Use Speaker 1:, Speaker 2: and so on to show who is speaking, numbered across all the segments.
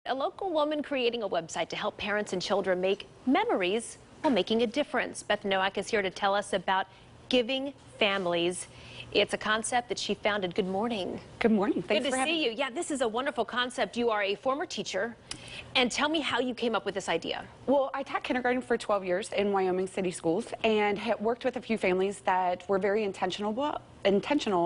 Speaker 1: A local woman creating a website to help parents and children make memories while making a difference. Beth Nowak is here to tell us about Giving Families. It's a concept that she founded. Good morning.
Speaker 2: Good morning. Thanks
Speaker 1: Good to see you. Yeah, this is a wonderful concept. You are a former teacher. And tell me how you came up with this idea.
Speaker 2: Well, I taught kindergarten for 12 years in Wyoming city schools and had worked with a few families that were very intentional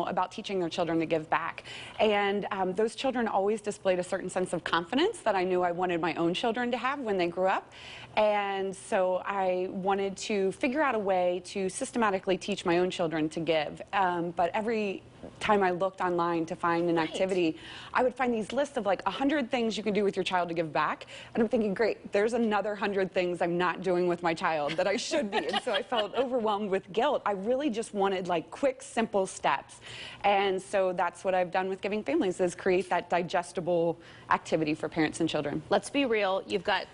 Speaker 2: about teaching their children to give back. And those children always displayed a certain sense of confidence that I knew I wanted my own children to have when they grew up. And so I wanted to figure out a way to systematically teach my own children to give. But every time I looked online to find an activity, I would find these lists of like 100 things you can do with your child to give back. And I'm thinking, great, there's another 100 things I'm not doing with my child that I should be. And so I felt overwhelmed with guilt. I really just wanted like quick, simple steps. And so that's what I've done with Giving Families, is create that digestible activity for parents and children.
Speaker 1: Let's be real. You've got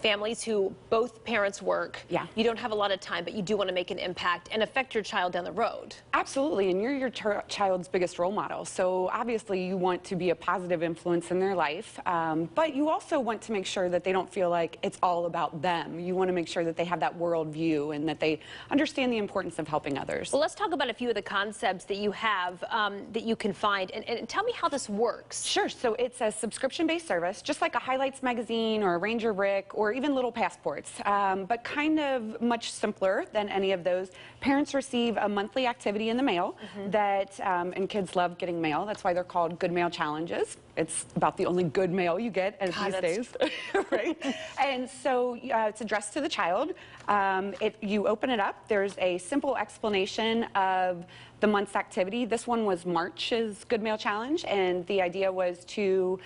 Speaker 1: families who both parents work.
Speaker 2: Yeah.
Speaker 1: You don't have a lot of time, but you do want to make an impact and affect your child down the road.
Speaker 2: Absolutely, and you're your child's biggest role model. So obviously you want to be a positive influence in their life, but you also want to make sure that they don't feel like it's all about them. You want to make sure that they have that world view and that they understand the importance of helping others.
Speaker 1: Well, let's talk about a few of the concepts that you have that you can find, and tell me how this works.
Speaker 2: Sure, so it's a subscription-based service, just like a Highlights magazine or a Ranger Rick or even little passports, but kind of much simpler than any of those. Parents receive a monthly activity in the mail that, and kids love getting mail. That's why they're called Good Mail Challenges. It's about the only good mail you get these days, right? And so it's addressed to the child. You open it up. There's a simple explanation of the month's activity. This one was March's Good Mail Challenge, and the idea was to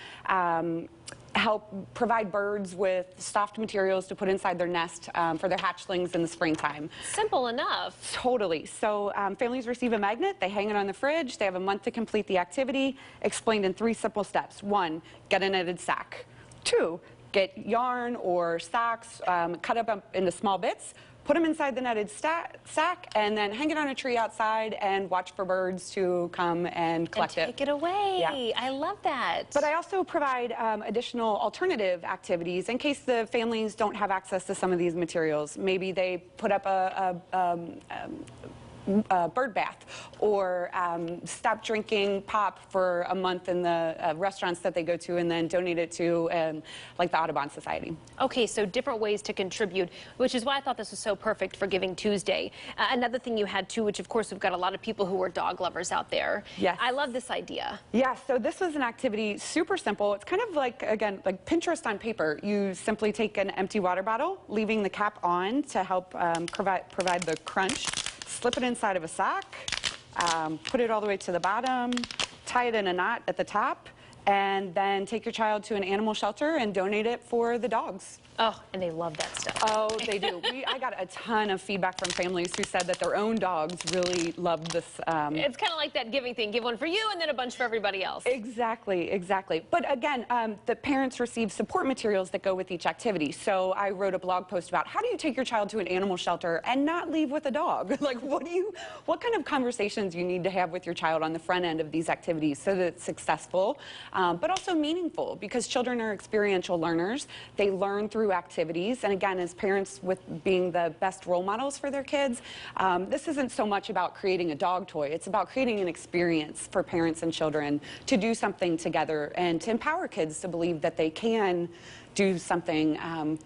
Speaker 2: help provide birds with soft materials to put inside their nest for their hatchlings in the springtime.
Speaker 1: Simple enough.
Speaker 2: Totally. So families receive a magnet, they hang it on the fridge, they have a month to complete the activity, explained in 3 simple steps. 1, get a netted sack. 2, get yarn or socks, cut up into small bits, put them inside the netted sack, and then hang it on a tree outside and watch for birds to come and collect it.
Speaker 1: Take it away.
Speaker 2: Yeah.
Speaker 1: I love that.
Speaker 2: But I also provide additional alternative activities in case the families don't have access to some of these materials. Maybe they put up a bird bath, or stop drinking pop for a month in the restaurants that they go to, and then donate it to like the Audubon Society.
Speaker 1: Okay, so different ways to contribute, which is why I thought this was so perfect for Giving Tuesday. Another thing you had too, which of course we've got a lot of people who are dog lovers out there.
Speaker 2: Yes.
Speaker 1: I love this idea.
Speaker 2: Yeah, so this was an activity, super simple. It's kind of like, again, like Pinterest on paper. You simply take an empty water bottle, leaving the cap on to help provide the crunch. Slip it inside of a sock, put it all the way to the bottom, tie it in a knot at the top, and then take your child to an animal shelter and donate it for the dogs.
Speaker 1: Oh, and they love that stuff.
Speaker 2: Oh, they do. I got a ton of feedback from families who said that their own dogs really loved this.
Speaker 1: It's kind of like that giving thing. Give one for you and then a bunch for everybody else.
Speaker 2: Exactly, exactly. But again, the parents receive support materials that go with each activity. So I wrote a blog post about how do you take your child to an animal shelter and not leave with a dog? Like, what kind of conversations you need to have with your child on the front end of these activities so that it's successful, but also meaningful, because children are experiential learners. They learn through activities, and again, as parents, with being the best role models for their kids, this isn't so much about creating a dog toy. It's about creating an experience for parents and children to do something together and to empower kids to believe that they can do something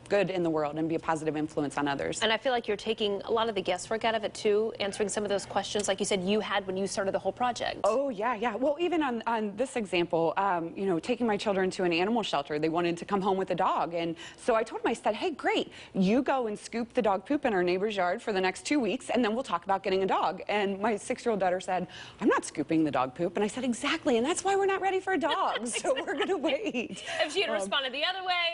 Speaker 2: good in the world and be a positive influence on others.
Speaker 1: And I feel like you're taking a lot of the guesswork out of it too, answering some of those questions like you said you had when you started the whole project.
Speaker 2: Oh yeah, yeah. Well, even on this example, you know, taking my children to an animal shelter, they wanted to come home with a dog, and so I told them, I said, hey, great, you go and scoop the dog poop in our neighbor's yard for the next 2 weeks, and then we'll talk about getting a dog. And my 6-year-old daughter said, I'm not scooping the dog poop, and I said, exactly, and that's why we're not ready for a dog. So we're gonna wait.
Speaker 1: If she had responded the other way,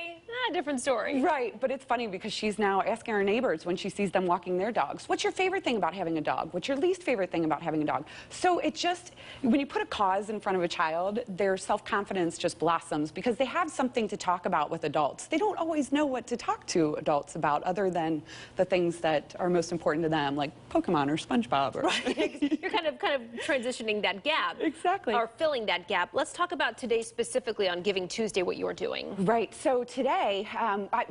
Speaker 1: different story.
Speaker 2: Right, but it's funny because she's now asking her neighbors when she sees them walking their dogs, what's your favorite thing about having a dog? What's your least favorite thing about having a dog? So it just, when you put a cause in front of a child, their self confidence just blossoms because they have something to talk about with adults. They don't always know what to talk to adults about other than the things that are most important to them, like Pokemon or SpongeBob. Or
Speaker 1: Right. You're kind of transitioning that gap.
Speaker 2: Exactly.
Speaker 1: Or filling that gap. Let's talk about today specifically on Giving Tuesday, what you're doing.
Speaker 2: Right. So today,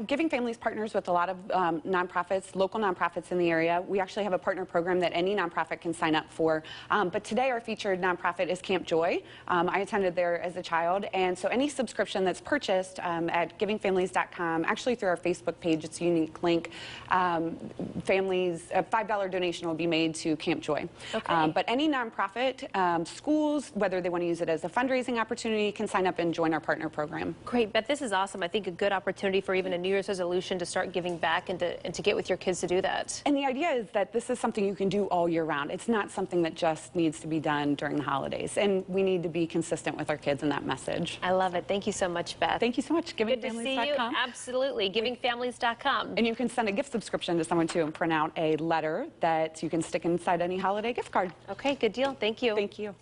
Speaker 2: Giving Families partners with a lot of nonprofits, local nonprofits in the area. We actually have a partner program that any nonprofit can sign up for. But today our featured nonprofit is Camp Joy. I attended there as a child, and so any subscription that's purchased at givingfamilies.com, actually through our Facebook page, it's a unique link, families, a $5 donation will be made to Camp Joy.
Speaker 1: Okay.
Speaker 2: But any nonprofit, schools, whether they want to use it as a fundraising opportunity, can sign up and join our partner program.
Speaker 1: Great, Beth, this is awesome. I think a good opportunity for even a New Year's resolution to start giving back and to get with your kids to do that.
Speaker 2: And the idea is that this is something you can do all year round. It's not something that just needs to be done during the holidays. And we need to be consistent with our kids in that message.
Speaker 1: I love it. Thank you so much, Beth.
Speaker 2: Thank you so much.
Speaker 1: Good to see you. Absolutely. Givingfamilies.com.
Speaker 2: And you can send a gift subscription to someone too and print out a letter that you can stick inside any holiday gift card.
Speaker 1: Okay, good deal. Thank you.
Speaker 2: Thank you.